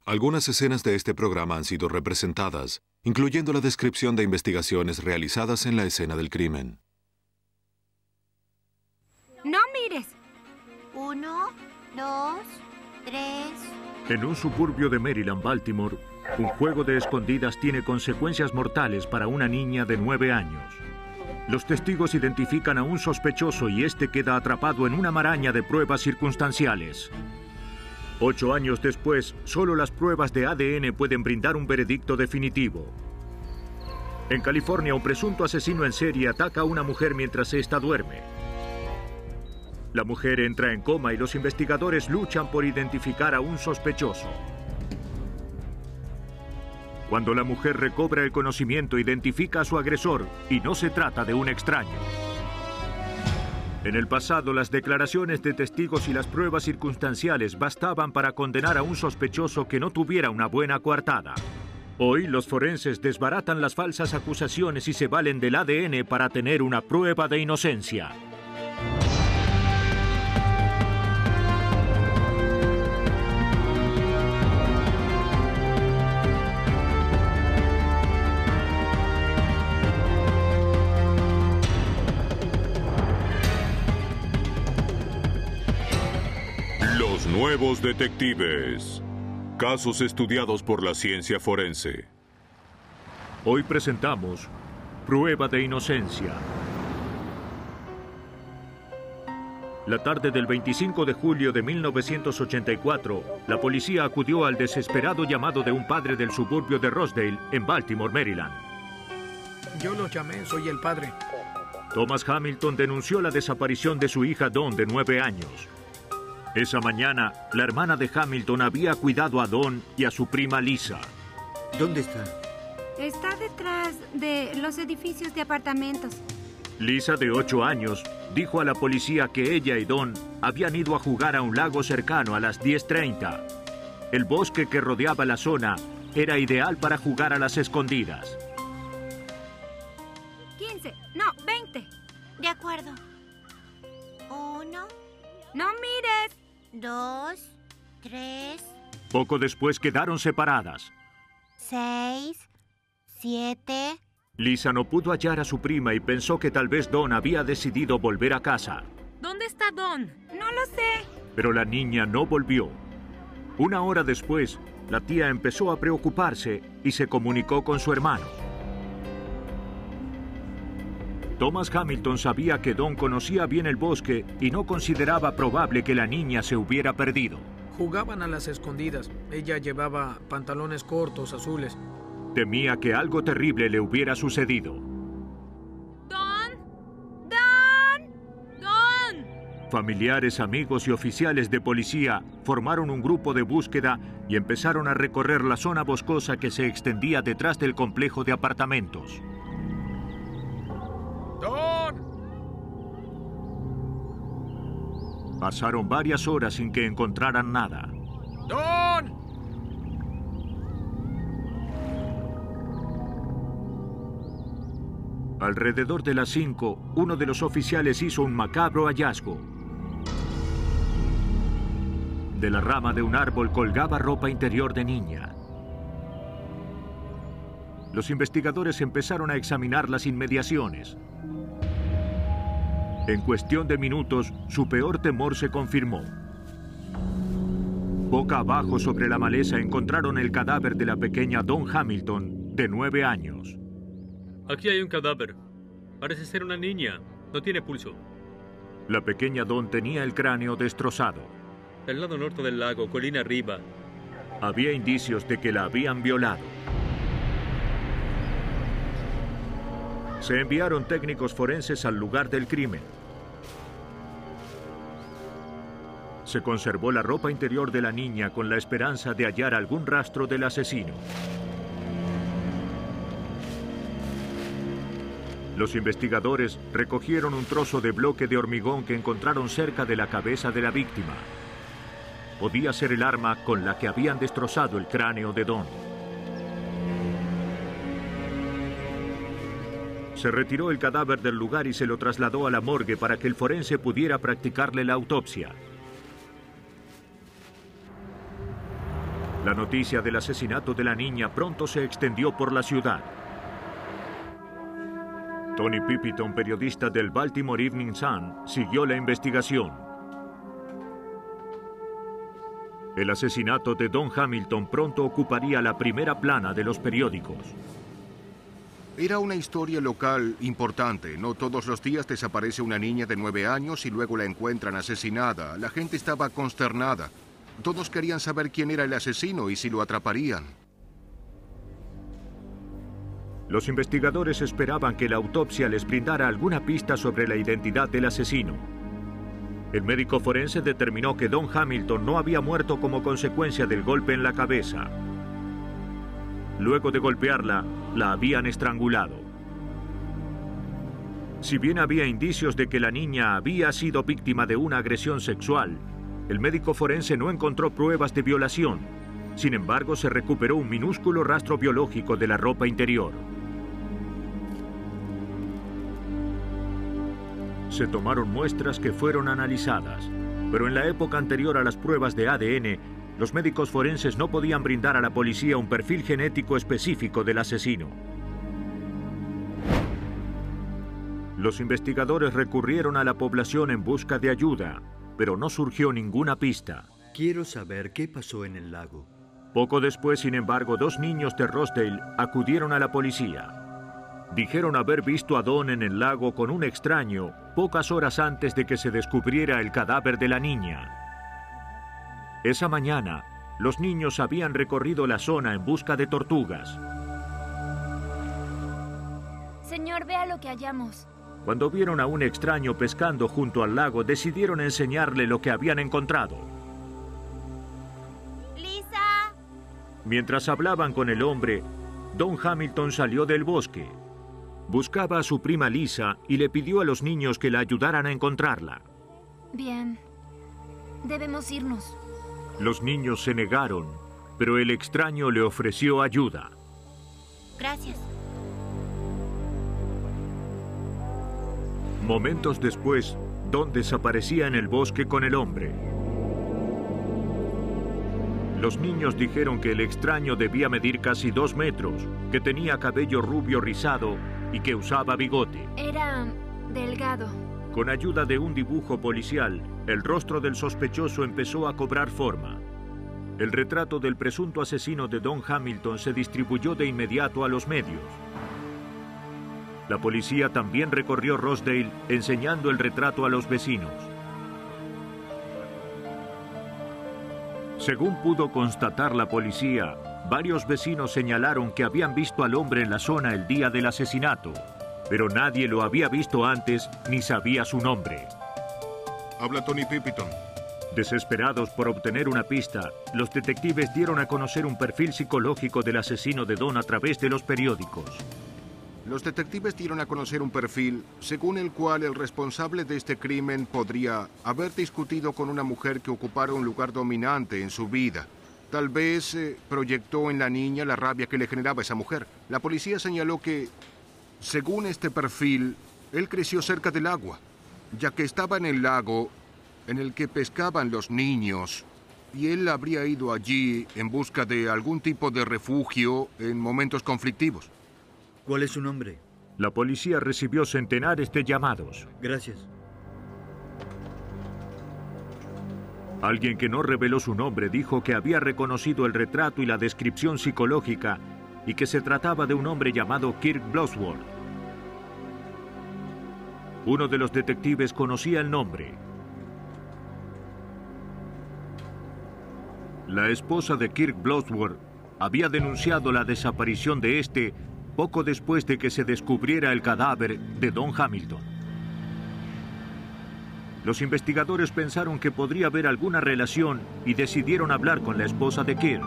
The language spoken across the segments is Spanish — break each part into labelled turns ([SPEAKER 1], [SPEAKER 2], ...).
[SPEAKER 1] Algunas escenas de este programa han sido representadas, incluyendo la descripción de investigaciones realizadas en la escena del crimen.
[SPEAKER 2] ¡No mires!
[SPEAKER 3] 1, 2, 3...
[SPEAKER 4] En un suburbio de Maryland, Baltimore, un juego de escondidas tiene consecuencias mortales para una niña de 9 años. Los testigos identifican a un sospechoso y este queda atrapado en una maraña de pruebas circunstanciales. 8 años después, solo las pruebas de ADN pueden brindar un veredicto definitivo. En California, un presunto asesino en serie ataca a una mujer mientras ésta duerme. La mujer entra en coma y los investigadores luchan por identificar a un sospechoso. Cuando la mujer recobra el conocimiento, identifica a su agresor y no se trata de un extraño. En el pasado, las declaraciones de testigos y las pruebas circunstanciales bastaban para condenar a un sospechoso que no tuviera una buena coartada. Hoy, los forenses desbaratan las falsas acusaciones y se valen del ADN para tener una prueba de inocencia.
[SPEAKER 5] Nuevos detectives. Casos estudiados por la ciencia forense.
[SPEAKER 4] Hoy presentamos Prueba de Inocencia. La tarde del 25 de julio de 1984, la policía acudió al desesperado llamado de un padre del suburbio de Rosedale, en Baltimore, Maryland.
[SPEAKER 6] Yo lo llamé, soy el padre.
[SPEAKER 4] Thomas Hamilton denunció la desaparición de su hija Dawn, de 9 años. Esa mañana, la hermana de Hamilton había cuidado a Dawn y a su prima Lisa.
[SPEAKER 7] ¿Dónde está?
[SPEAKER 2] Está detrás de los edificios de apartamentos.
[SPEAKER 4] Lisa, de 8 años, dijo a la policía que ella y Dawn habían ido a jugar a un lago cercano a las 10:30. El bosque que rodeaba la zona era ideal para jugar a las escondidas.
[SPEAKER 2] 15, no, 20.
[SPEAKER 3] De acuerdo. 1,
[SPEAKER 2] ¡No mires!
[SPEAKER 3] 2, 3...
[SPEAKER 4] Poco después quedaron separadas.
[SPEAKER 3] 6, 7...
[SPEAKER 4] Lisa no pudo hallar a su prima y pensó que tal vez Dawn había decidido volver a casa.
[SPEAKER 2] ¿Dónde está Dawn? No lo sé.
[SPEAKER 4] Pero la niña no volvió. Una hora después, la tía empezó a preocuparse y se comunicó con su hermano. Thomas Hamilton sabía que Dawn conocía bien el bosque y no consideraba probable que la niña se hubiera perdido.
[SPEAKER 6] Jugaban a las escondidas. Ella llevaba pantalones cortos azules.
[SPEAKER 4] Temía que algo terrible le hubiera sucedido.
[SPEAKER 2] ¡Dawn! ¡Dawn! ¡Dawn!
[SPEAKER 4] Familiares, amigos y oficiales de policía formaron un grupo de búsqueda y empezaron a recorrer la zona boscosa que se extendía detrás del complejo de apartamentos.
[SPEAKER 6] ¡Dawn!
[SPEAKER 4] Pasaron varias horas sin que encontraran nada.
[SPEAKER 6] ¡Dawn!
[SPEAKER 4] Alrededor de las 5, uno de los oficiales hizo un macabro hallazgo. De la rama de un árbol colgaba ropa interior de niña. Los investigadores empezaron a examinar las inmediaciones. En cuestión de minutos, su peor temor se confirmó. Boca abajo sobre la maleza encontraron el cadáver de la pequeña Dawn Hamilton, de 9 años.
[SPEAKER 8] Aquí hay un cadáver. Parece ser una niña. No tiene pulso.
[SPEAKER 4] La pequeña Dawn tenía el cráneo destrozado.
[SPEAKER 8] Del lado norte del lago, colina arriba.
[SPEAKER 4] Había indicios de que la habían violado. Se enviaron técnicos forenses al lugar del crimen. Se conservó la ropa interior de la niña con la esperanza de hallar algún rastro del asesino. Los investigadores recogieron un trozo de bloque de hormigón que encontraron cerca de la cabeza de la víctima. Podía ser el arma con la que habían destrozado el cráneo de Dawn. Se retiró el cadáver del lugar y se lo trasladó a la morgue para que el forense pudiera practicarle la autopsia. La noticia del asesinato de la niña pronto se extendió por la ciudad. Tony Pipitone, periodista del Baltimore Evening Sun, siguió la investigación. El asesinato de Don Hamilton pronto ocuparía la primera plana de los periódicos.
[SPEAKER 7] Era una historia local importante. No todos los días desaparece una niña de 9 años y luego la encuentran asesinada. La gente estaba consternada. Todos querían saber quién era el asesino y si lo atraparían.
[SPEAKER 4] Los investigadores esperaban que la autopsia les brindara alguna pista sobre la identidad del asesino. El médico forense determinó que Don Hamilton no había muerto como consecuencia del golpe en la cabeza. Luego de golpearla, la habían estrangulado. Si bien había indicios de que la niña había sido víctima de una agresión sexual, el médico forense no encontró pruebas de violación. Sin embargo, se recuperó un minúsculo rastro biológico de la ropa interior. Se tomaron muestras que fueron analizadas, pero en la época anterior a las pruebas de ADN, los médicos forenses no podían brindar a la policía un perfil genético específico del asesino. Los investigadores recurrieron a la población en busca de ayuda, pero no surgió ninguna pista.
[SPEAKER 9] Quiero saber qué pasó en el lago.
[SPEAKER 4] Poco después, sin embargo, 2 niños de Rosedale acudieron a la policía. Dijeron haber visto a Don en el lago con un extraño pocas horas antes de que se descubriera el cadáver de la niña. Esa mañana, los niños habían recorrido la zona en busca de tortugas.
[SPEAKER 10] Señor, vea lo que hallamos.
[SPEAKER 4] Cuando vieron a un extraño pescando junto al lago, decidieron enseñarle lo que habían encontrado.
[SPEAKER 3] ¡Lisa!
[SPEAKER 4] Mientras hablaban con el hombre, Don Hamilton salió del bosque. Buscaba a su prima Lisa y le pidió a los niños que la ayudaran a encontrarla.
[SPEAKER 10] Bien. Debemos irnos.
[SPEAKER 4] Los niños se negaron, pero el extraño le ofreció ayuda.
[SPEAKER 3] Gracias.
[SPEAKER 4] Momentos después, Don desaparecía en el bosque con el hombre. Los niños dijeron que el extraño debía medir casi 2 metros, que tenía cabello rubio rizado y que usaba bigote.
[SPEAKER 10] Era delgado.
[SPEAKER 4] Con ayuda de un dibujo policial, el rostro del sospechoso empezó a cobrar forma. El retrato del presunto asesino de Don Hamilton se distribuyó de inmediato a los medios. La policía también recorrió Rosedale enseñando el retrato a los vecinos. Según pudo constatar la policía, varios vecinos señalaron que habían visto al hombre en la zona el día del asesinato, pero nadie lo había visto antes ni sabía su nombre.
[SPEAKER 7] Habla Tony Pipitone.
[SPEAKER 4] Desesperados por obtener una pista, los detectives dieron a conocer un perfil psicológico del asesino de Don a través de los periódicos.
[SPEAKER 7] Los detectives dieron a conocer un perfil según el cual el responsable de este crimen podría haber discutido con una mujer que ocupara un lugar dominante en su vida. Tal vez proyectó en la niña la rabia que le generaba esa mujer. La policía señaló que, según este perfil, él creció cerca del agua, ya que estaba en el lago en el que pescaban los niños, y él habría ido allí en busca de algún tipo de refugio en momentos conflictivos.
[SPEAKER 9] ¿Cuál es su nombre?
[SPEAKER 4] La policía recibió centenares de llamados.
[SPEAKER 9] Gracias.
[SPEAKER 4] Alguien que no reveló su nombre dijo que había reconocido el retrato y la descripción psicológica y que se trataba de un hombre llamado Kirk Bloodworth. Uno de los detectives conocía el nombre. La esposa de Kirk Bloodworth había denunciado la desaparición de este poco después de que se descubriera el cadáver de Don Hamilton. Los investigadores pensaron que podría haber alguna relación y decidieron hablar con la esposa de Kirk.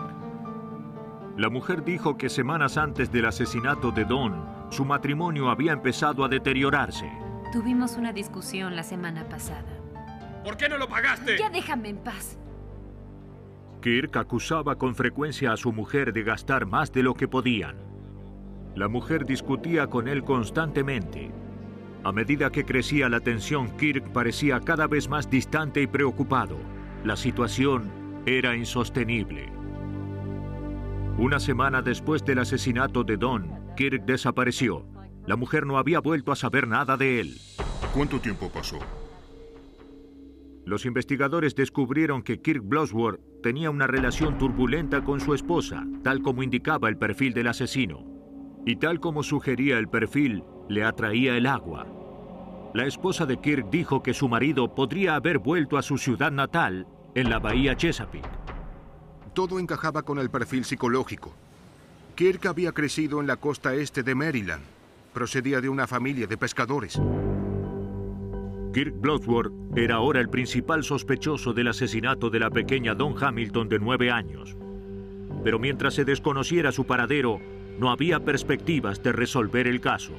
[SPEAKER 4] La mujer dijo que semanas antes del asesinato de Don, su matrimonio había empezado a deteriorarse.
[SPEAKER 11] Tuvimos una discusión la semana pasada.
[SPEAKER 8] ¿Por qué no lo pagaste?
[SPEAKER 10] Ya déjame en paz.
[SPEAKER 4] Kirk acusaba con frecuencia a su mujer de gastar más de lo que podían. La mujer discutía con él constantemente. A medida que crecía la tensión, Kirk parecía cada vez más distante y preocupado. La situación era insostenible. Una semana después del asesinato de Don, Kirk desapareció. La mujer no había vuelto a saber nada de él.
[SPEAKER 7] ¿Cuánto tiempo pasó?
[SPEAKER 4] Los investigadores descubrieron que Kirk Blodsworth tenía una relación turbulenta con su esposa, tal como indicaba el perfil del asesino. Y tal como sugería el perfil, le atraía el agua. La esposa de Kirk dijo que su marido podría haber vuelto a su ciudad natal, en la bahía Chesapeake.
[SPEAKER 7] Todo encajaba con el perfil psicológico. Kirk había crecido en la costa este de Maryland. Procedía de una familia de pescadores.
[SPEAKER 4] Kirk Blodsworth era ahora el principal sospechoso del asesinato de la pequeña Dawn Hamilton de 9 años. Pero mientras se desconociera su paradero, no había perspectivas de resolver el caso.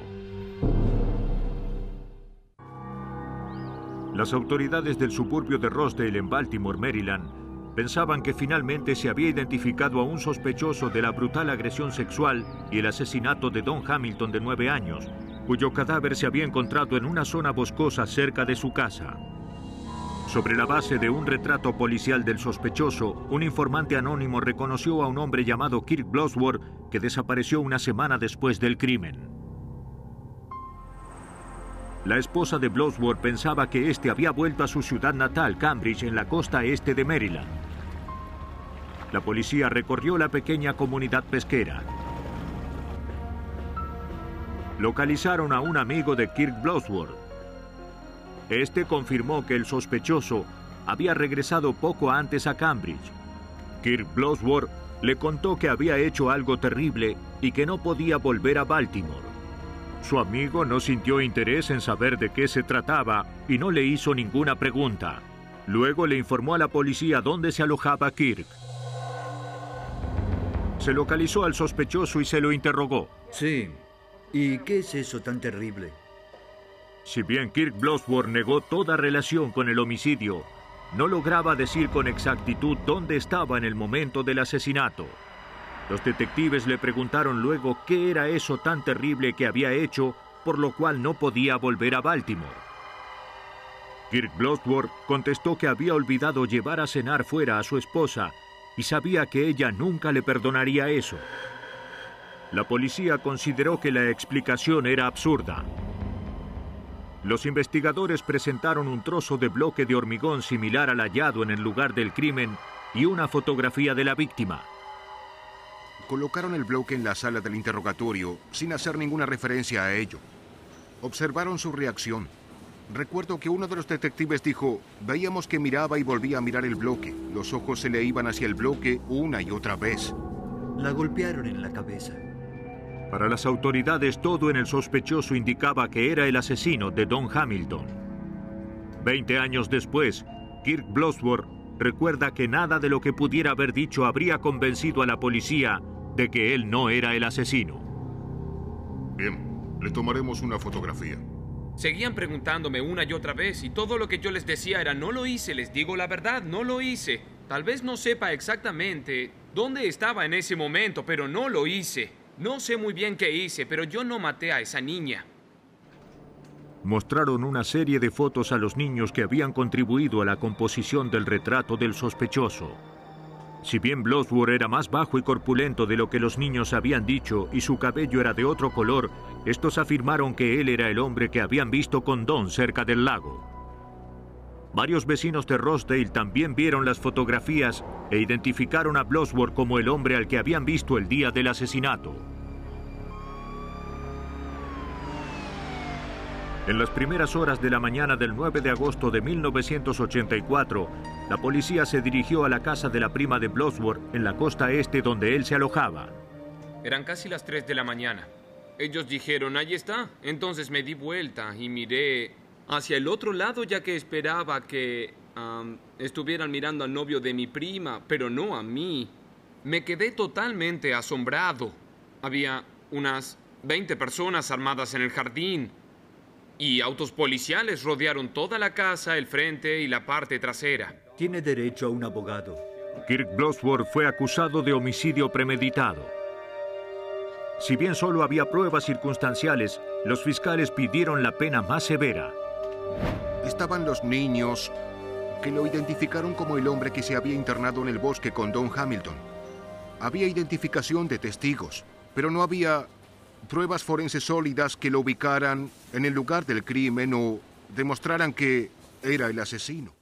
[SPEAKER 4] Las autoridades del suburbio de Rosedale en Baltimore, Maryland, pensaban que finalmente se había identificado a un sospechoso de la brutal agresión sexual y el asesinato de Dawn Hamilton de 9 años, cuyo cadáver se había encontrado en una zona boscosa cerca de su casa. Sobre la base de un retrato policial del sospechoso, un informante anónimo reconoció a un hombre llamado Kirk Blodsworth que desapareció una semana después del crimen. La esposa de Blodsworth pensaba que este había vuelto a su ciudad natal, Cambridge, en la costa este de Maryland. La policía recorrió la pequeña comunidad pesquera. Localizaron a un amigo de Kirk Blodsworth. Este confirmó que el sospechoso había regresado poco antes a Cambridge. Kirk Blodsworth le contó que había hecho algo terrible y que no podía volver a Baltimore. Su amigo no sintió interés en saber de qué se trataba y no le hizo ninguna pregunta. Luego le informó a la policía dónde se alojaba Kirk. Se localizó al sospechoso y se lo interrogó.
[SPEAKER 9] Sí. ¿Y qué es eso tan terrible?
[SPEAKER 4] Si bien Kirk Blodsworth negó toda relación con el homicidio, no lograba decir con exactitud dónde estaba en el momento del asesinato. Los detectives le preguntaron luego qué era eso tan terrible que había hecho, por lo cual no podía volver a Baltimore. Kirk Blodsworth contestó que había olvidado llevar a cenar fuera a su esposa y sabía que ella nunca le perdonaría eso. La policía consideró que la explicación era absurda. Los investigadores presentaron un trozo de bloque de hormigón similar al hallado en el lugar del crimen y una fotografía de la víctima.
[SPEAKER 7] Colocaron el bloque en la sala del interrogatorio sin hacer ninguna referencia a ello. Observaron su reacción. Recuerdo que uno de los detectives dijo, veíamos que miraba y volvía a mirar el bloque. Los ojos se le iban hacia el bloque una y otra vez.
[SPEAKER 9] La golpearon en la cabeza.
[SPEAKER 4] Para las autoridades, todo en el sospechoso indicaba que era el asesino de Dawn Hamilton. 20 años después, Kirk Blodsworth recuerda que nada de lo que pudiera haber dicho habría convencido a la policía de que él no era el asesino.
[SPEAKER 7] Bien, le tomaremos una fotografía.
[SPEAKER 12] Seguían preguntándome una y otra vez y todo lo que yo les decía era no lo hice, les digo la verdad, no lo hice. Tal vez no sepa exactamente dónde estaba en ese momento, pero no lo hice. No sé muy bien qué hice, pero yo no maté a esa niña.
[SPEAKER 4] Mostraron una serie de fotos a los niños que habían contribuido a la composición del retrato del sospechoso. Si bien Blodsworth era más bajo y corpulento de lo que los niños habían dicho y su cabello era de otro color, estos afirmaron que él era el hombre que habían visto con Dawn cerca del lago. Varios vecinos de Rosedale también vieron las fotografías e identificaron a Blodsworth como el hombre al que habían visto el día del asesinato. En las primeras horas de la mañana del 9 de agosto de 1984, la policía se dirigió a la casa de la prima de Blodsworth en la costa este donde él se alojaba.
[SPEAKER 12] Eran casi las 3 de la mañana. Ellos dijeron, ahí está. Entonces me di vuelta y miré hacia el otro lado ya que esperaba que estuvieran mirando al novio de mi prima, pero no a mí. Me quedé totalmente asombrado. Había unas 20 personas armadas en el jardín. Y autos policiales rodearon toda la casa, el frente y la parte trasera.
[SPEAKER 9] Tiene derecho a un abogado.
[SPEAKER 4] Kirk Blodsworth fue acusado de homicidio premeditado. Si bien solo había pruebas circunstanciales, los fiscales pidieron la pena más severa.
[SPEAKER 7] Estaban los niños que lo identificaron como el hombre que se había internado en el bosque con Dawn Hamilton. Había identificación de testigos, pero no había pruebas forenses sólidas que lo ubicaran en el lugar del crimen o demostraran que era el asesino.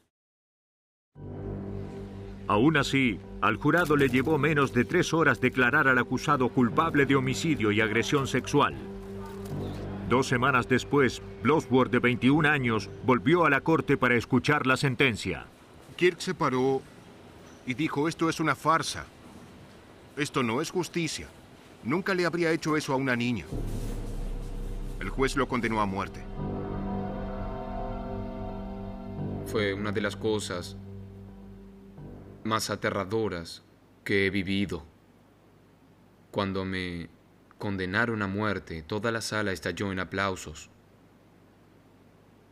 [SPEAKER 4] Aún así, al jurado le llevó menos de 3 horas declarar al acusado culpable de homicidio y agresión sexual. 2 semanas después, Blodsworth, de 21 años, volvió a la corte para escuchar la sentencia.
[SPEAKER 7] Kirk se paró y dijo: esto es una farsa. Esto no es justicia. Nunca le habría hecho eso a una niña. El juez lo condenó a muerte.
[SPEAKER 12] Fue una de las cosas más aterradoras que he vivido. Cuando me condenaron a muerte, toda la sala estalló en aplausos.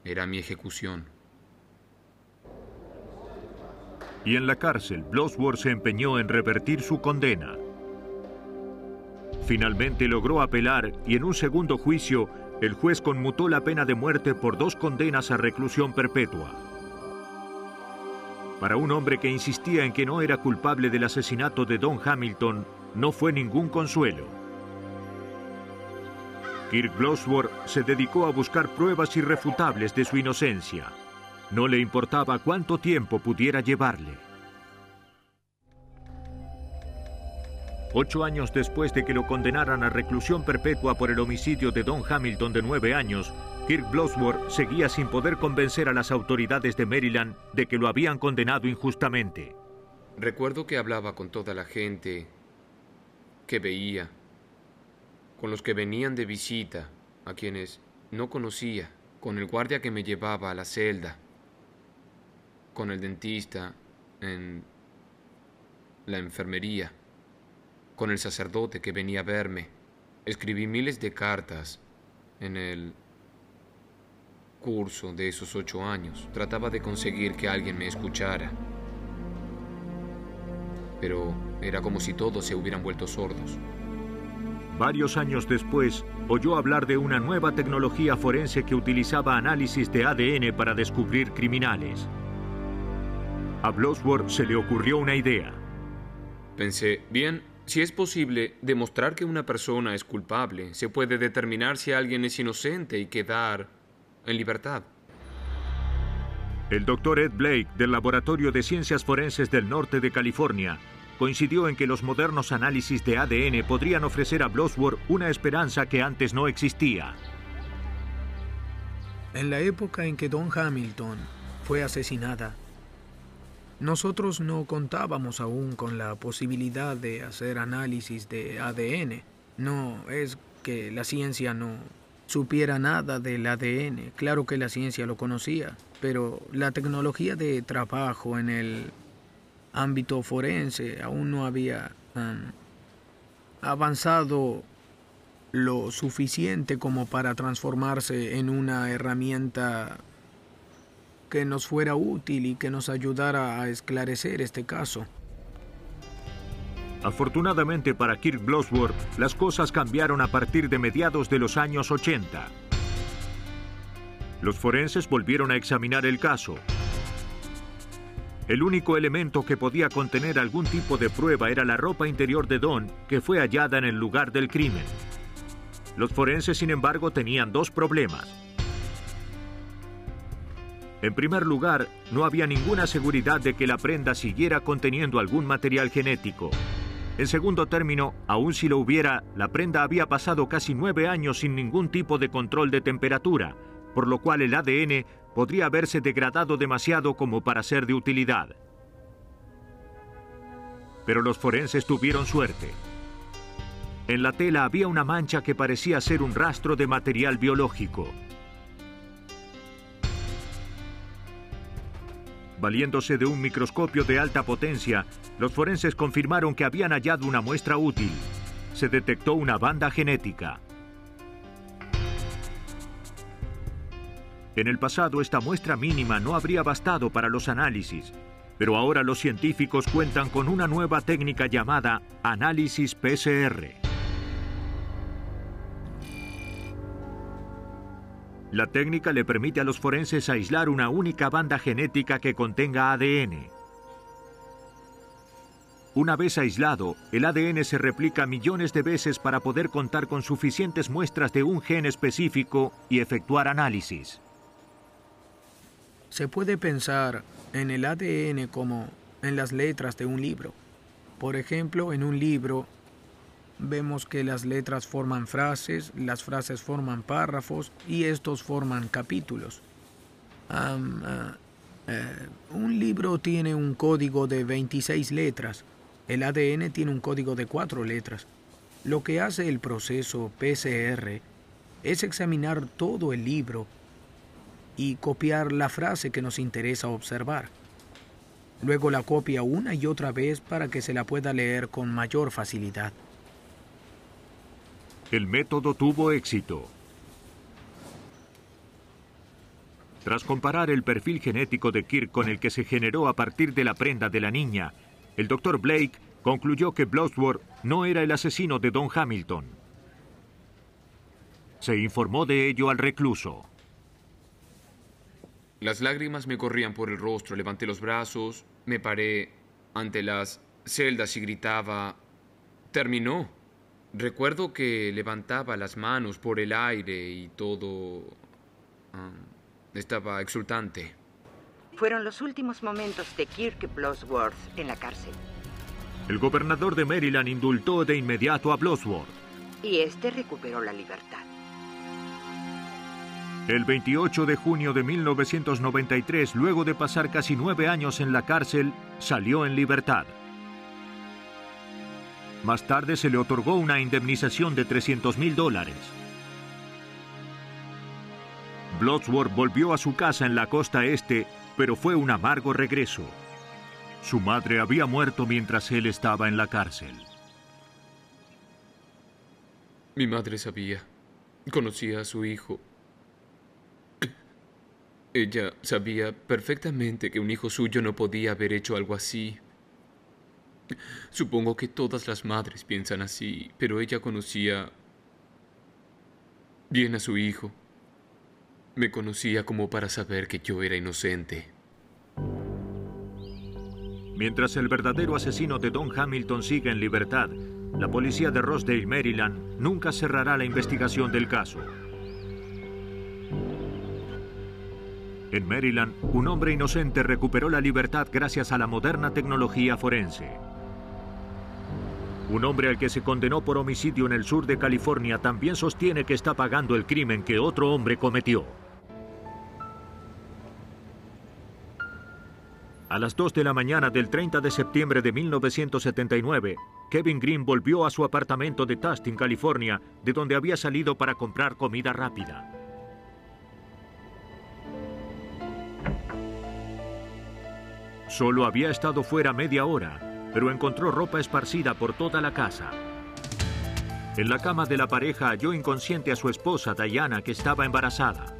[SPEAKER 12] Era mi ejecución.
[SPEAKER 4] Y en la cárcel, Blodsworth se empeñó en revertir su condena. Finalmente logró apelar y en un segundo juicio, el juez conmutó la pena de muerte por 2 condenas a reclusión perpetua. Para un hombre que insistía en que no era culpable del asesinato de Don Hamilton, no fue ningún consuelo. Kirk Blodsworth se dedicó a buscar pruebas irrefutables de su inocencia. No le importaba cuánto tiempo pudiera llevarle. 8 años después de que lo condenaran a reclusión perpetua por el homicidio de Don Hamilton, de 9 años, Kirk Blodsworth seguía sin poder convencer a las autoridades de Maryland de que lo habían condenado injustamente.
[SPEAKER 12] Recuerdo que hablaba con toda la gente que veía, con los que venían de visita, a quienes no conocía, con el guardia que me llevaba a la celda, con el dentista en la enfermería, con el sacerdote que venía a verme. Escribí miles de cartas en el curso de esos 8 años. Trataba de conseguir que alguien me escuchara. Pero era como si todos se hubieran vuelto sordos.
[SPEAKER 4] Varios años después, oyó hablar de una nueva tecnología forense que utilizaba análisis de ADN para descubrir criminales. A Blodsworth se le ocurrió una idea.
[SPEAKER 12] Pensé, bien, si es posible demostrar que una persona es culpable, se puede determinar si alguien es inocente y quedar en libertad.
[SPEAKER 4] El doctor Ed Blake, del Laboratorio de Ciencias Forenses del Norte de California, coincidió en que los modernos análisis de ADN podrían ofrecer a Blodsworth una esperanza que antes no existía.
[SPEAKER 6] En la época en que Don Hamilton fue asesinada, nosotros no contábamos aún con la posibilidad de hacer análisis de ADN. No es que la ciencia no supiera nada del ADN. Claro que la ciencia lo conocía, pero la tecnología de trabajo en el ámbito forense aún no había avanzado lo suficiente como para transformarse en una herramienta que nos fuera útil y que nos ayudara a esclarecer este caso.
[SPEAKER 4] Afortunadamente para Kirk Blodsworth, las cosas cambiaron a partir de mediados de los años 80. Los forenses volvieron a examinar el caso. El único elemento que podía contener algún tipo de prueba era la ropa interior de Don, que fue hallada en el lugar del crimen. Los forenses, sin embargo, tenían 2 problemas. En primer lugar, no había ninguna seguridad de que la prenda siguiera conteniendo algún material genético. En segundo término, aun si lo hubiera, la prenda había pasado casi 9 años sin ningún tipo de control de temperatura, por lo cual el ADN podría haberse degradado demasiado como para ser de utilidad. Pero los forenses tuvieron suerte. En la tela había una mancha que parecía ser un rastro de material biológico. Valiéndose de un microscopio de alta potencia, los forenses confirmaron que habían hallado una muestra útil. Se detectó una banda genética. En el pasado, esta muestra mínima no habría bastado para los análisis, pero ahora los científicos cuentan con una nueva técnica llamada análisis PCR. La técnica le permite a los forenses aislar una única banda genética que contenga ADN. Una vez aislado, el ADN se replica millones de veces para poder contar con suficientes muestras de un gen específico y efectuar análisis.
[SPEAKER 6] Se puede pensar en el ADN como en las letras de un libro. Por ejemplo, en un libro vemos que las letras forman frases, las frases forman párrafos y estos forman capítulos. Un libro tiene un código de 26 letras. El ADN tiene un código de 4 letras. Lo que hace el proceso PCR es examinar todo el libro y copiar la frase que nos interesa observar. Luego la copia una y otra vez para que se la pueda leer con mayor facilidad.
[SPEAKER 4] El método tuvo éxito. Tras comparar el perfil genético de Kirk con el que se generó a partir de la prenda de la niña, el Dr. Blake concluyó que Blodsworth no era el asesino de Don Hamilton. Se informó de ello al recluso.
[SPEAKER 12] Las lágrimas me corrían por el rostro, levanté los brazos, me paré ante las celdas y gritaba: ¡terminó! Recuerdo que levantaba las manos por el aire y todo estaba exultante.
[SPEAKER 13] Fueron los últimos momentos de Kirk Blodsworth en la cárcel.
[SPEAKER 4] El gobernador de Maryland indultó de inmediato a Blodsworth.
[SPEAKER 13] Y este recuperó la libertad.
[SPEAKER 4] El 28 de junio de 1993, luego de pasar casi 9 años en la cárcel, salió en libertad. Más tarde se le otorgó una indemnización de $300,000. Blodsworth volvió a su casa en la costa este, pero fue un amargo regreso. Su madre había muerto mientras él estaba en la cárcel.
[SPEAKER 12] Mi madre sabía. Conocía a su hijo. Ella sabía perfectamente que un hijo suyo no podía haber hecho algo así. Supongo que todas las madres piensan así, pero ella conocía bien a su hijo. Me conocía como para saber que yo era inocente.
[SPEAKER 4] Mientras el verdadero asesino de Don Hamilton sigue en libertad, la policía de Rosedale, Maryland, nunca cerrará la investigación del caso. En Maryland, un hombre inocente recuperó la libertad gracias a la moderna tecnología forense. Un hombre al que se condenó por homicidio en el sur de California también sostiene que está pagando el crimen que otro hombre cometió. A las 2 de la mañana del 30 de septiembre de 1979, Kevin Green volvió a su apartamento de Tustin, California, de donde había salido para comprar comida rápida. Solo había estado fuera media hora, pero encontró ropa esparcida por toda la casa. En la cama de la pareja halló inconsciente a su esposa, Diana, que estaba embarazada.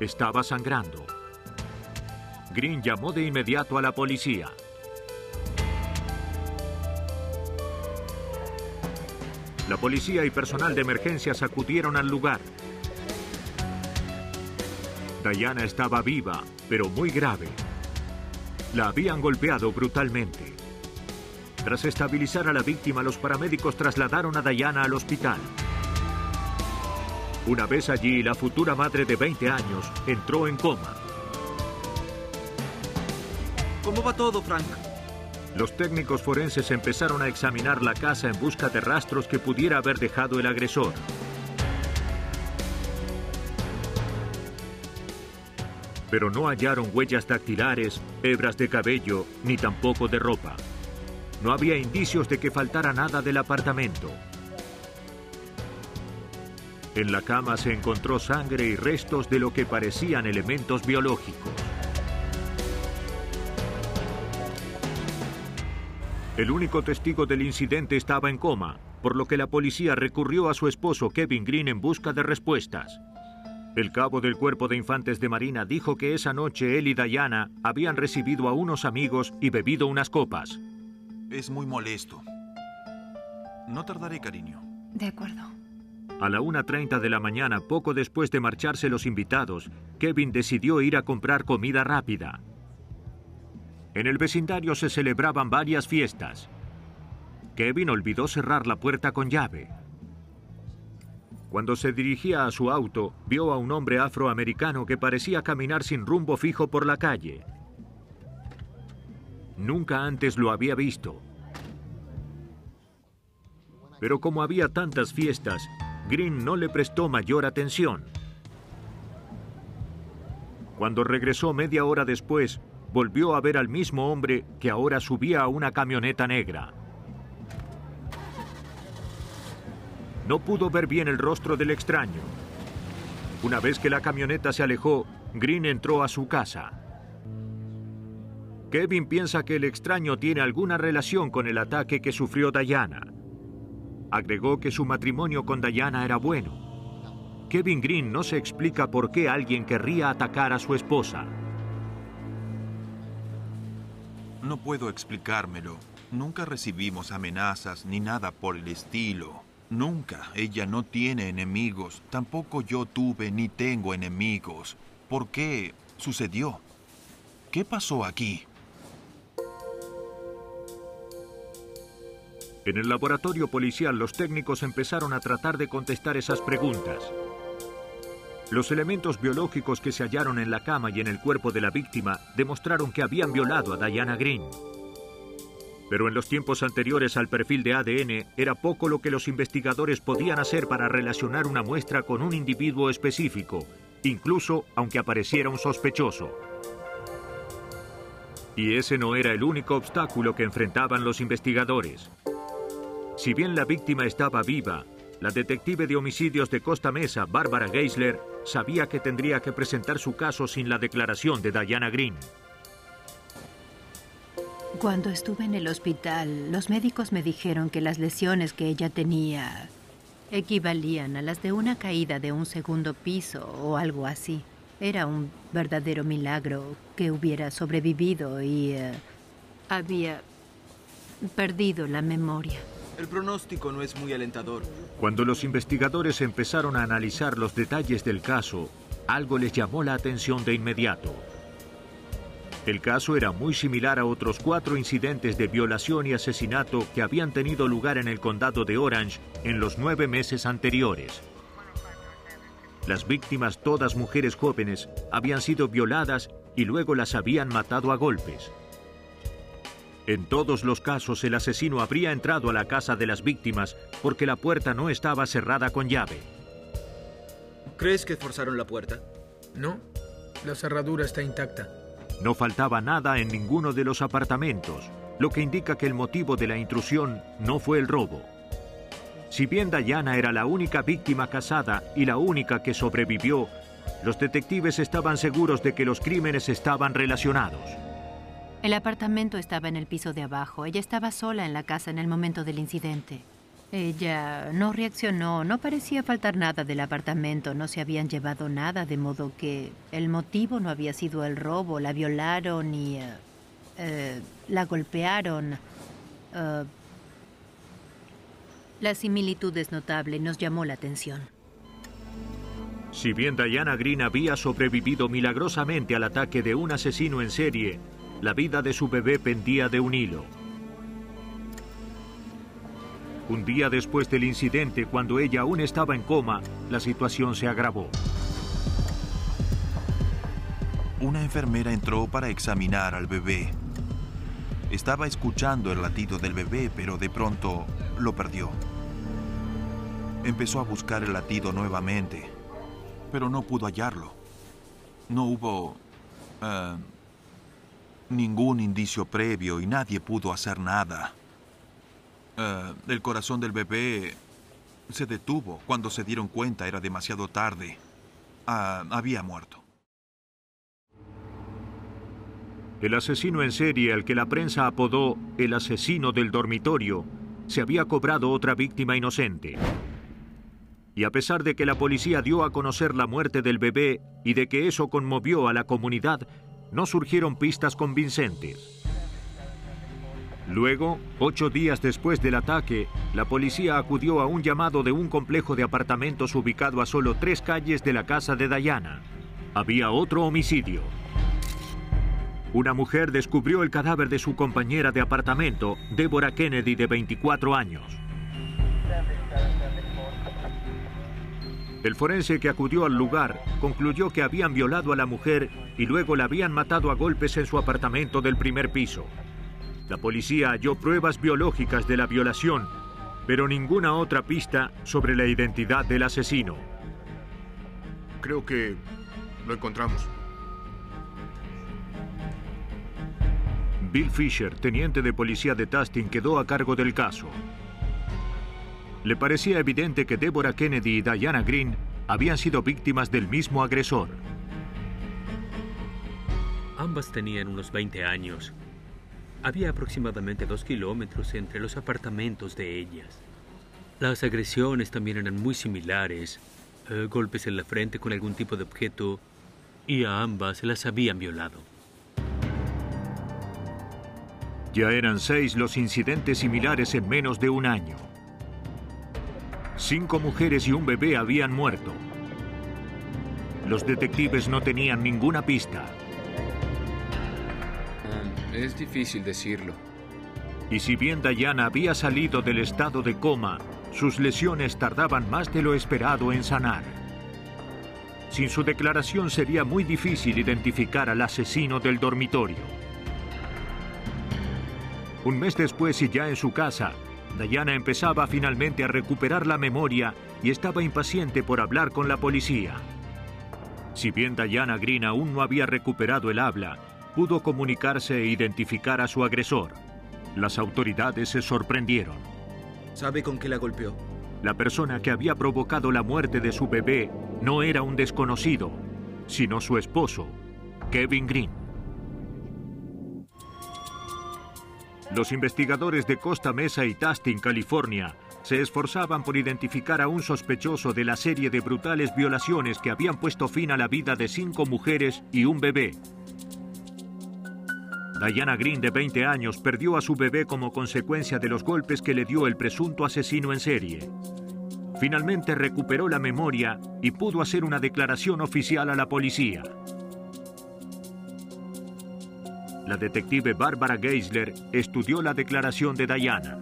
[SPEAKER 4] Estaba sangrando. Green llamó de inmediato a la policía. La policía y personal de emergencias acudieron al lugar. Diana estaba viva, pero muy grave. La habían golpeado brutalmente. Tras estabilizar a la víctima, los paramédicos trasladaron a Diana al hospital. Una vez allí, la futura madre de 20 años entró en coma.
[SPEAKER 14] ¿Cómo va todo, Frank?
[SPEAKER 4] Los técnicos forenses empezaron a examinar la casa en busca de rastros que pudiera haber dejado el agresor. Pero no hallaron huellas dactilares, hebras de cabello, ni tampoco de ropa. No había indicios de que faltara nada del apartamento. En la cama se encontró sangre y restos de lo que parecían elementos biológicos. El único testigo del incidente estaba en coma, por lo que la policía recurrió a su esposo Kevin Green en busca de respuestas. El cabo del Cuerpo de Infantes de Marina dijo que esa noche él y Diana habían recibido a unos amigos y bebido unas copas.
[SPEAKER 14] Es muy molesto. No tardaré, cariño.
[SPEAKER 10] De acuerdo.
[SPEAKER 4] A la 1:30 de la mañana, poco después de marcharse los invitados, Kevin decidió ir a comprar comida rápida. En el vecindario se celebraban varias fiestas. Kevin olvidó cerrar la puerta con llave. Cuando se dirigía a su auto, vio a un hombre afroamericano que parecía caminar sin rumbo fijo por la calle. Nunca antes lo había visto. Pero como había tantas fiestas, Green no le prestó mayor atención. Cuando regresó media hora después, volvió a ver al mismo hombre que ahora subía a una camioneta negra. No pudo ver bien el rostro del extraño. Una vez que la camioneta se alejó, Green entró a su casa. Kevin piensa que el extraño tiene alguna relación con el ataque que sufrió Diana. Agregó que su matrimonio con Diana era bueno. Kevin Green no se explica por qué alguien querría atacar a su esposa.
[SPEAKER 14] No puedo explicármelo. Nunca recibimos amenazas ni nada por el estilo. Nunca. Ella no tiene enemigos. Tampoco yo tuve ni tengo enemigos. ¿Por qué sucedió? ¿Qué pasó aquí?
[SPEAKER 4] En el laboratorio policial, los técnicos empezaron a tratar de contestar esas preguntas. Los elementos biológicos que se hallaron en la cama y en el cuerpo de la víctima demostraron que habían violado a Diana Green. Pero en los tiempos anteriores al perfil de ADN, era poco lo que los investigadores podían hacer para relacionar una muestra con un individuo específico, incluso aunque apareciera un sospechoso. Y ese no era el único obstáculo que enfrentaban los investigadores. Si bien la víctima estaba viva, la detective de homicidios de Costa Mesa, Barbara Geisler, sabía que tendría que presentar su caso sin la declaración de Diana Green.
[SPEAKER 15] Cuando estuve en el hospital, los médicos me dijeron que las lesiones que ella tenía equivalían a las de una caída de un segundo piso o algo así. Era un verdadero milagro que hubiera sobrevivido y había perdido la memoria.
[SPEAKER 16] El pronóstico no es muy alentador.
[SPEAKER 4] Cuando los investigadores empezaron a analizar los detalles del caso, algo les llamó la atención de inmediato. El caso era muy similar a otros 4 incidentes de violación y asesinato que habían tenido lugar en el condado de Orange en los 9 meses anteriores. Las víctimas, todas mujeres jóvenes, habían sido violadas y luego las habían matado a golpes. En todos los casos, el asesino habría entrado a la casa de las víctimas porque la puerta no estaba cerrada con llave.
[SPEAKER 16] ¿Crees que forzaron la puerta?
[SPEAKER 6] No, la cerradura está intacta.
[SPEAKER 4] No faltaba nada en ninguno de los apartamentos, lo que indica que el motivo de la intrusión no fue el robo. Si bien Diana era la única víctima casada y la única que sobrevivió, los detectives estaban seguros de que los crímenes estaban relacionados.
[SPEAKER 15] El apartamento estaba en el piso de abajo. Ella estaba sola en la casa en el momento del incidente. Ella no reaccionó, no parecía faltar nada del apartamento, no se habían llevado nada, de modo que el motivo no había sido el robo, la violaron y la golpearon. La similitud es notable y nos llamó la atención.
[SPEAKER 4] Si bien Diana Green había sobrevivido milagrosamente al ataque de un asesino en serie, la vida de su bebé pendía de un hilo. Un día después del incidente, cuando ella aún estaba en coma, la situación se agravó.
[SPEAKER 14] Una enfermera entró para examinar al bebé. Estaba escuchando el latido del bebé, pero de pronto lo perdió. Empezó a buscar el latido nuevamente, pero no pudo hallarlo. No hubo ningún indicio previo y nadie pudo hacer nada. El corazón del bebé se detuvo. Cuando se dieron cuenta era demasiado tarde. Había muerto.
[SPEAKER 4] El asesino en serie, al que la prensa apodó el asesino del dormitorio, se había cobrado otra víctima inocente. Y a pesar de que la policía dio a conocer la muerte del bebé y de que eso conmovió a la comunidad, no surgieron pistas convincentes. Luego, 8 días después del ataque, la policía acudió a un llamado de un complejo de apartamentos ubicado a solo 3 calles de la casa de Diana. Había otro homicidio. una mujer descubrió el cadáver de su compañera de apartamento, Deborah Kennedy, de 24 años. El forense que acudió al lugar concluyó que habían violado a la mujer y luego la habían matado a golpes en su apartamento del primer piso. La policía halló pruebas biológicas de la violación, pero ninguna otra pista sobre la identidad del asesino.
[SPEAKER 7] Creo que lo encontramos.
[SPEAKER 4] Bill Fisher, teniente de policía de Tustin, quedó a cargo del caso. Le parecía evidente que Deborah Kennedy y Diana Green habían sido víctimas del mismo agresor.
[SPEAKER 8] Ambas tenían unos 20 años. Había aproximadamente 2 kilómetros entre los apartamentos de ellas. Las agresiones también eran muy similares. Golpes en la frente con algún tipo de objeto, y a ambas las habían violado.
[SPEAKER 4] Ya eran 6 los incidentes similares en menos de un año. 5 mujeres y un bebé habían muerto. Los detectives no tenían ninguna pista.
[SPEAKER 12] Es difícil decirlo.
[SPEAKER 4] Y si bien Diana había salido del estado de coma, sus lesiones tardaban más de lo esperado en sanar. Sin su declaración sería muy difícil identificar al asesino del dormitorio. Un mes después y ya en su casa, Diana empezaba finalmente a recuperar la memoria y estaba impaciente por hablar con la policía. Si bien Diana Green aún no había recuperado el habla, pudo comunicarse e identificar a su agresor. Las autoridades se sorprendieron.
[SPEAKER 16] ¿Sabe con qué la golpeó?
[SPEAKER 4] La persona que había provocado la muerte de su bebé no era un desconocido, sino su esposo, Kevin Green. Los investigadores de Costa Mesa y Tustin, California, se esforzaban por identificar a un sospechoso de la serie de brutales violaciones que habían puesto fin a la vida de 5 mujeres y un bebé. Diana Green, de 20 años, perdió a su bebé como consecuencia de los golpes que le dio el presunto asesino en serie. Finalmente recuperó la memoria y pudo hacer una declaración oficial a la policía. La detective Barbara Geisler estudió la declaración de Diana.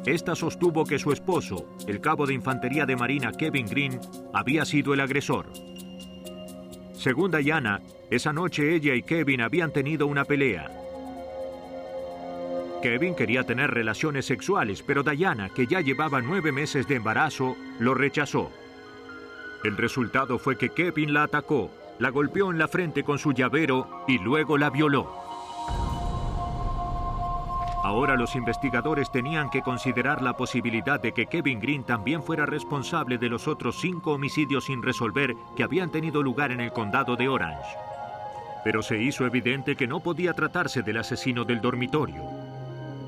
[SPEAKER 4] Esta sostuvo que su esposo, el cabo de infantería de marina Kevin Green, había sido el agresor. Según Diana, esa noche ella y Kevin habían tenido una pelea. Kevin quería tener relaciones sexuales, pero Diana, que ya llevaba 9 meses de embarazo, lo rechazó. El resultado fue que Kevin la atacó, la golpeó en la frente con su llavero y luego la violó. Ahora los investigadores tenían que considerar la posibilidad de que Kevin Green también fuera responsable de los otros 5 homicidios sin resolver que habían tenido lugar en el condado de Orange. Pero se hizo evidente que no podía tratarse del asesino del dormitorio.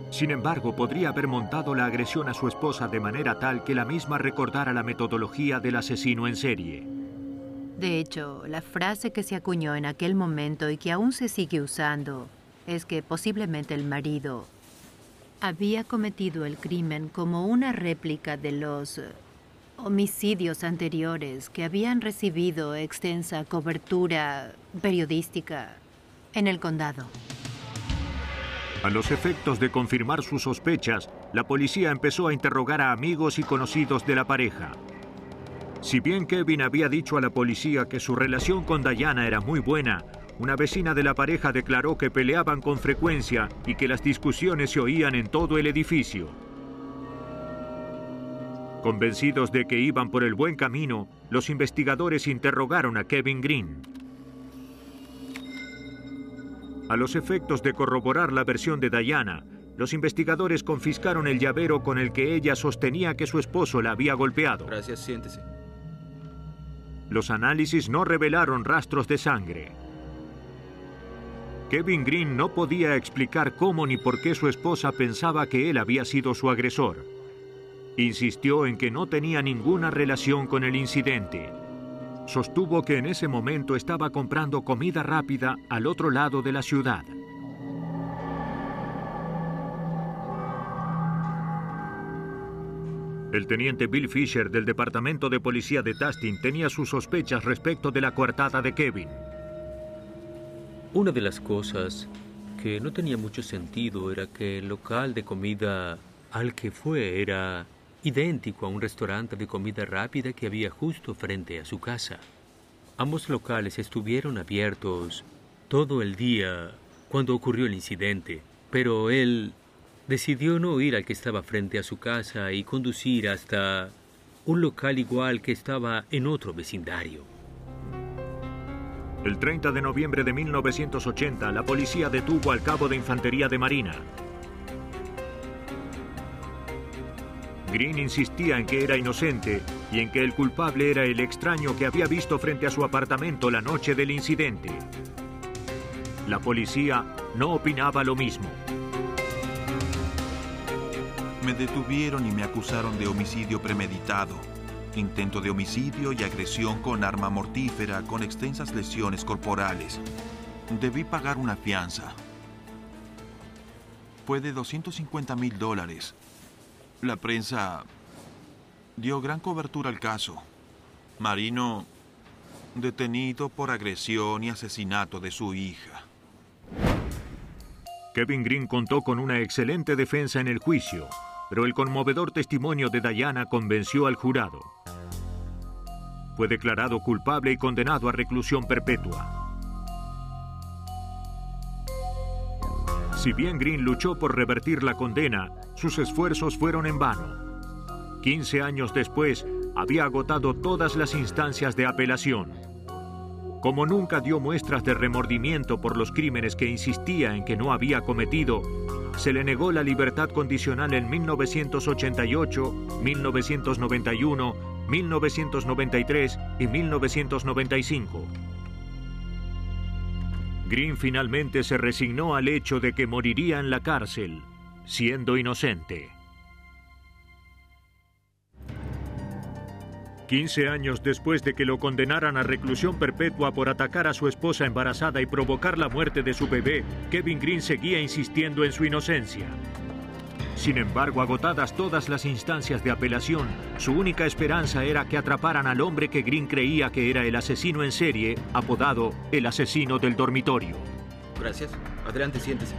[SPEAKER 4] Sin embargo, podría haber montado la agresión a su esposa de manera tal que la misma recordara la metodología del asesino en serie.
[SPEAKER 15] De hecho, la frase que se acuñó en aquel momento y que aún se sigue usando es que posiblemente el marido había cometido el crimen como una réplica de los homicidios anteriores que habían recibido extensa cobertura periodística en el condado.
[SPEAKER 4] A los efectos de confirmar sus sospechas, la policía empezó a interrogar a amigos y conocidos de la pareja. Si bien Kevin había dicho a la policía que su relación con Diana era muy buena, una vecina de la pareja declaró que peleaban con frecuencia y que las discusiones se oían en todo el edificio. Convencidos de que iban por el buen camino, los investigadores interrogaron a Kevin Green. A los efectos de corroborar la versión de Diana, los investigadores confiscaron el llavero con el que ella sostenía que su esposo la había golpeado.
[SPEAKER 16] Gracias, siéntese.
[SPEAKER 4] Los análisis no revelaron rastros de sangre. Kevin Green no podía explicar cómo ni por qué su esposa pensaba que él había sido su agresor. Insistió en que no tenía ninguna relación con el incidente. Sostuvo que en ese momento estaba comprando comida rápida al otro lado de la ciudad. El teniente Bill Fisher del Departamento de Policía de Tustin tenía sus sospechas respecto de la coartada de Kevin.
[SPEAKER 8] Una de las cosas que no tenía mucho sentido era que el local de comida al que fue era idéntico a un restaurante de comida rápida que había justo frente a su casa. Ambos locales estuvieron abiertos todo el día cuando ocurrió el incidente, pero él decidió no ir al que estaba frente a su casa y conducir hasta un local igual que estaba en otro vecindario.
[SPEAKER 4] El 30 de noviembre de 1980, la policía detuvo al cabo de infantería de Marina. Green insistía en que era inocente y en que el culpable era el extraño que había visto frente a su apartamento la noche del incidente. La policía no opinaba lo mismo.
[SPEAKER 14] Me detuvieron y me acusaron de homicidio premeditado, intento de homicidio y agresión con arma mortífera con extensas lesiones corporales. Debí pagar una fianza. Fue de $250,000. La prensa dio gran cobertura al caso. Marino detenido por agresión y asesinato de su hija.
[SPEAKER 4] Kevin Green contó con una excelente defensa en el juicio, pero el conmovedor testimonio de Diana convenció al jurado. Fue declarado culpable y condenado a reclusión perpetua. Si bien Green luchó por revertir la condena, sus esfuerzos fueron en vano. 15 años después, había agotado todas las instancias de apelación. Como nunca dio muestras de remordimiento por los crímenes que insistía en que no había cometido, se le negó la libertad condicional en 1988, 1991, 1993 y 1995. Green finalmente se resignó al hecho de que moriría en la cárcel, siendo inocente. 15 años después de que lo condenaran a reclusión perpetua por atacar a su esposa embarazada y provocar la muerte de su bebé, Kevin Green seguía insistiendo en su inocencia. Sin embargo, agotadas todas las instancias de apelación, su única esperanza era que atraparan al hombre que Green creía que era el asesino en serie, apodado el asesino del dormitorio.
[SPEAKER 16] Gracias. Adelante, siéntese.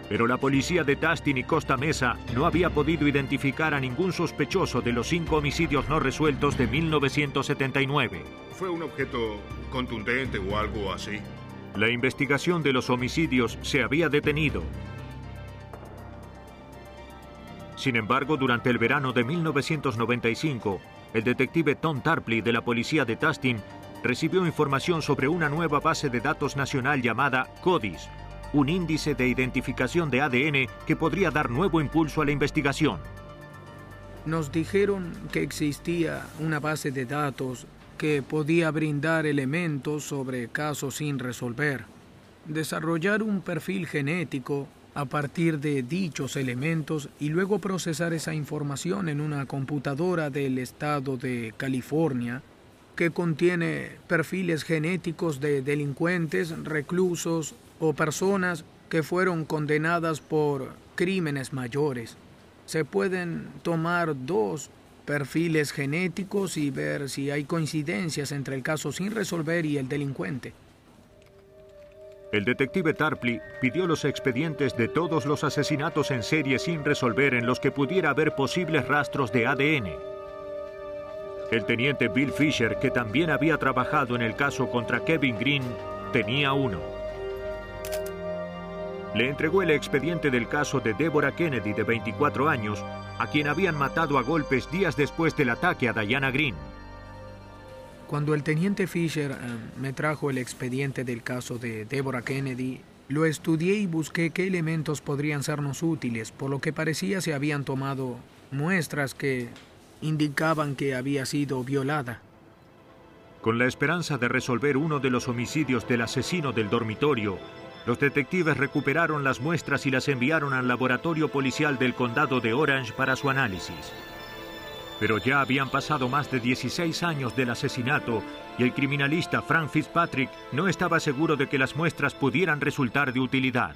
[SPEAKER 4] Pero la policía de Tustin y Costa Mesa no había podido identificar a ningún sospechoso de los 5 homicidios no resueltos de 1979.
[SPEAKER 7] ¿Fue un objeto contundente o algo así?
[SPEAKER 4] La investigación de los homicidios se había detenido. Sin embargo, durante el verano de 1995, el detective Tom Tarpley de la policía de Tustin recibió información sobre una nueva base de datos nacional llamada CODIS, un índice de identificación de ADN que podría dar nuevo impulso a la investigación.
[SPEAKER 6] Nos dijeron que existía una base de datos que podía brindar elementos sobre casos sin resolver. Desarrollar un perfil genético a partir de dichos elementos y luego procesar esa información en una computadora del estado de California que contiene perfiles genéticos de delincuentes, reclusos o personas que fueron condenadas por crímenes mayores. Se pueden tomar 2 perfiles genéticos y ver si hay coincidencias entre el caso sin resolver y el delincuente.
[SPEAKER 4] El detective Tarpley pidió los expedientes de todos los asesinatos en serie sin resolver en los que pudiera haber posibles rastros de ADN. El teniente Bill Fisher, que también había trabajado en el caso contra Kevin Green, tenía uno. Le entregó el expediente del caso de Deborah Kennedy, de 24 años, a quien habían matado a golpes días después del ataque a Diana Green.
[SPEAKER 6] Cuando el teniente Fisher me trajo el expediente del caso de Deborah Kennedy, lo estudié y busqué qué elementos podrían sernos útiles, por lo que parecía se habían tomado muestras que indicaban que había sido violada.
[SPEAKER 4] Con la esperanza de resolver uno de los homicidios del asesino del dormitorio, los detectives recuperaron las muestras y las enviaron al laboratorio policial del condado de Orange para su análisis. Pero ya habían pasado más de 16 años del asesinato y el criminalista Frank Fitzpatrick no estaba seguro de que las muestras pudieran resultar de utilidad.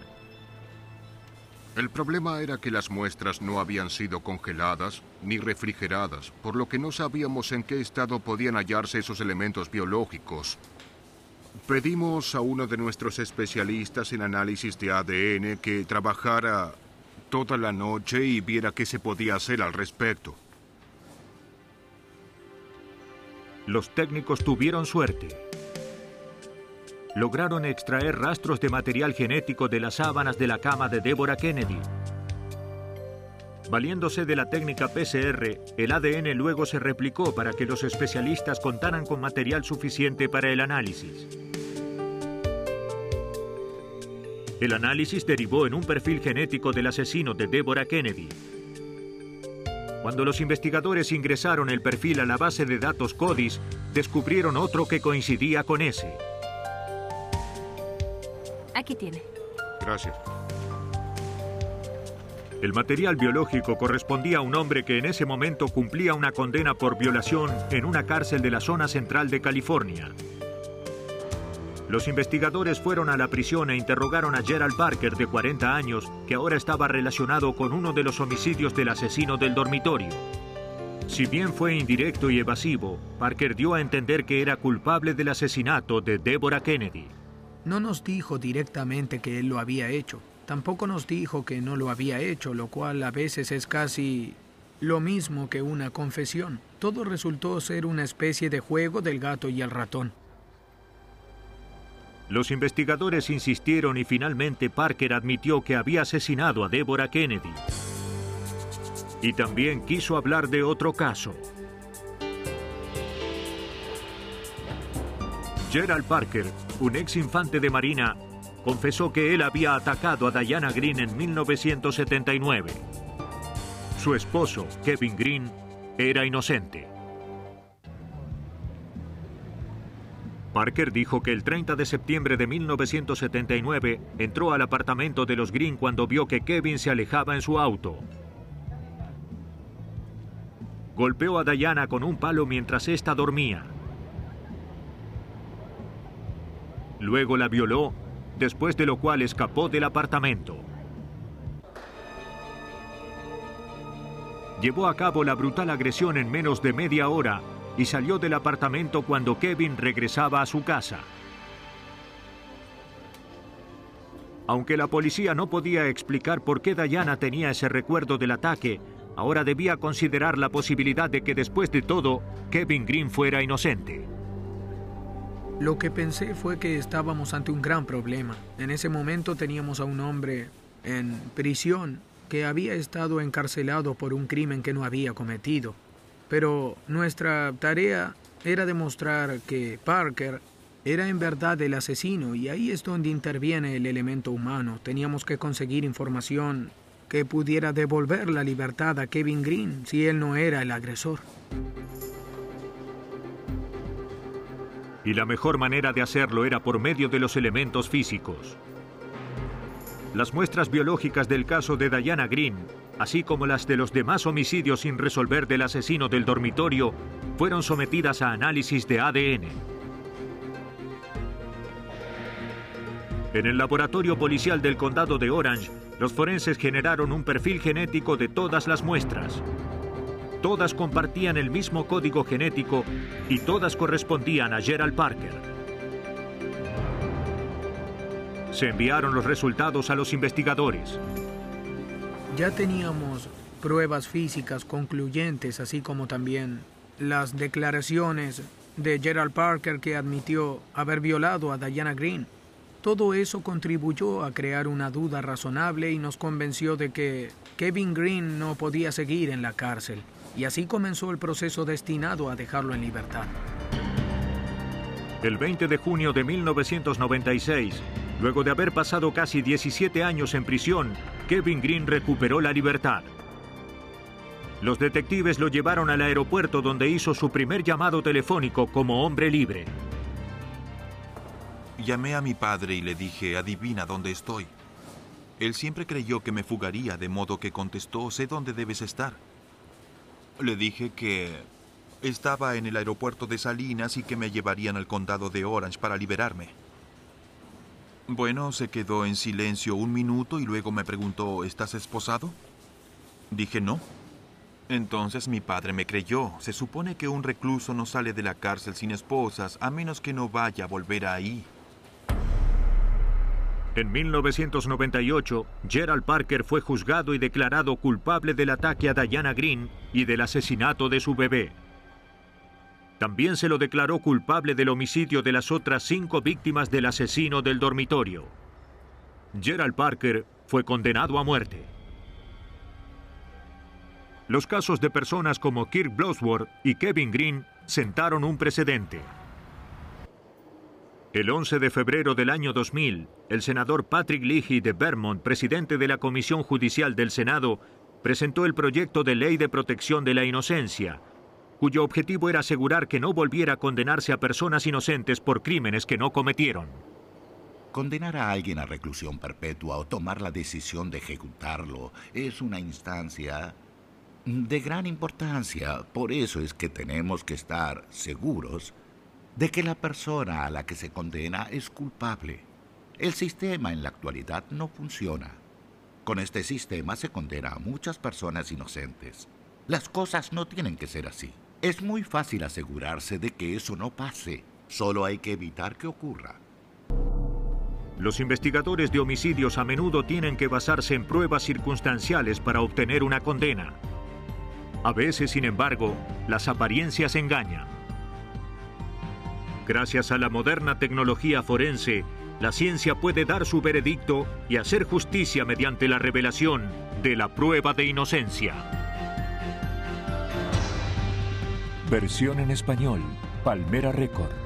[SPEAKER 7] El problema era que las muestras no habían sido congeladas ni refrigeradas, por lo que no sabíamos en qué estado podían hallarse esos elementos biológicos. Pedimos a uno de nuestros especialistas en análisis de ADN que trabajara toda la noche y viera qué se podía hacer al respecto.
[SPEAKER 4] Los técnicos tuvieron suerte. Lograron extraer rastros de material genético de las sábanas de la cama de Deborah Kennedy. Valiéndose de la técnica PCR, el ADN luego se replicó para que los especialistas contaran con material suficiente para el análisis. El análisis derivó en un perfil genético del asesino de Deborah Kennedy. Cuando los investigadores ingresaron el perfil a la base de datos CODIS, descubrieron otro que coincidía con ese.
[SPEAKER 11] Aquí tiene.
[SPEAKER 7] Gracias.
[SPEAKER 4] El material biológico correspondía a un hombre que en ese momento cumplía una condena por violación en una cárcel de la zona central de California. Los investigadores fueron a la prisión e interrogaron a Gerald Parker, de 40 años, que ahora estaba relacionado con uno de los homicidios del asesino del dormitorio. Si bien fue indirecto y evasivo, Parker dio a entender que era culpable del asesinato de Deborah Kennedy.
[SPEAKER 6] No nos dijo directamente que él lo había hecho. Tampoco nos dijo que no lo había hecho, lo cual a veces es casi lo mismo que una confesión. Todo resultó ser una especie de juego del gato y el ratón.
[SPEAKER 4] Los investigadores insistieron y finalmente Parker admitió que había asesinado a Deborah Kennedy. Y también quiso hablar de otro caso. Gerald Parker, un ex infante de Marina, confesó que él había atacado a Diana Green en 1979. Su esposo, Kevin Green, era inocente. Parker dijo que el 30 de septiembre de 1979 entró al apartamento de los Green cuando vio que Kevin se alejaba en su auto. Golpeó a Diana con un palo mientras ésta dormía. Luego la violó, después de lo cual escapó del apartamento. Llevó a cabo la brutal agresión en menos de media hora y salió del apartamento cuando Kevin regresaba a su casa. Aunque la policía no podía explicar por qué Diana tenía ese recuerdo del ataque, ahora debía considerar la posibilidad de que después de todo, Kevin Green fuera inocente.
[SPEAKER 6] Lo que pensé fue que estábamos ante un gran problema. En ese momento teníamos a un hombre en prisión que había estado encarcelado por un crimen que no había cometido. Pero nuestra tarea era demostrar que Parker era en verdad el asesino, y ahí es donde interviene el elemento humano. Teníamos que conseguir información que pudiera devolver la libertad a Kevin Green si él no era el agresor.
[SPEAKER 4] Y la mejor manera de hacerlo era por medio de los elementos físicos. Las muestras biológicas del caso de Diana Green, así como las de los demás homicidios sin resolver del asesino del dormitorio, fueron sometidas a análisis de ADN. En el laboratorio policial del condado de Orange, los forenses generaron un perfil genético de todas las muestras. Todas compartían el mismo código genético y todas correspondían a Gerald Parker. Se enviaron los resultados a los investigadores.
[SPEAKER 6] Ya teníamos pruebas físicas concluyentes, así como también las declaraciones de Gerald Parker, que admitió haber violado a Diana Green. Todo eso contribuyó a crear una duda razonable y nos convenció de que Kevin Green no podía seguir en la cárcel. Y así comenzó el proceso destinado a dejarlo en libertad.
[SPEAKER 4] El 20 de junio de 1996, luego de haber pasado casi 17 años en prisión, Kevin Green recuperó la libertad. Los detectives lo llevaron al aeropuerto, donde hizo su primer llamado telefónico como hombre libre.
[SPEAKER 14] Llamé a mi padre y le dije, adivina dónde estoy. Él siempre creyó que me fugaría, de modo que contestó, sé dónde debes estar. Le dije que estaba en el aeropuerto de Salinas y que me llevarían al condado de Orange para liberarme. Bueno, se quedó en silencio un minuto y luego me preguntó, ¿estás esposado? Dije no. Entonces mi padre me creyó. Se supone que un recluso no sale de la cárcel sin esposas, a menos que no vaya a volver ahí.
[SPEAKER 4] En 1998, Gerald Parker fue juzgado y declarado culpable del ataque a Diana Green y del asesinato de su bebé. También se lo declaró culpable del homicidio de las otras 5 víctimas del asesino del dormitorio. Gerald Parker fue condenado a muerte. Los casos de personas como Kirk Bloodworth y Kevin Green sentaron un precedente. El 11 de febrero del año 2000, el senador Patrick Leahy de Vermont, presidente de la Comisión Judicial del Senado, presentó el proyecto de Ley de Protección de la Inocencia, cuyo objetivo era asegurar que no volviera a condenarse a personas inocentes por crímenes que no cometieron.
[SPEAKER 17] Condenar a alguien a reclusión perpetua o tomar la decisión de ejecutarlo es una instancia de gran importancia. Por eso es que tenemos que estar seguros de que la persona a la que se condena es culpable. El sistema en la actualidad no funciona. Con este sistema se condena a muchas personas inocentes. Las cosas no tienen que ser así. Es muy fácil asegurarse de que eso no pase. Solo hay que evitar que ocurra.
[SPEAKER 4] Los investigadores de homicidios a menudo tienen que basarse en pruebas circunstanciales para obtener una condena. A veces, sin embargo, las apariencias engañan. Gracias a la moderna tecnología forense, la ciencia puede dar su veredicto y hacer justicia mediante la revelación de la prueba de inocencia.
[SPEAKER 18] Versión en español, Palmera Record.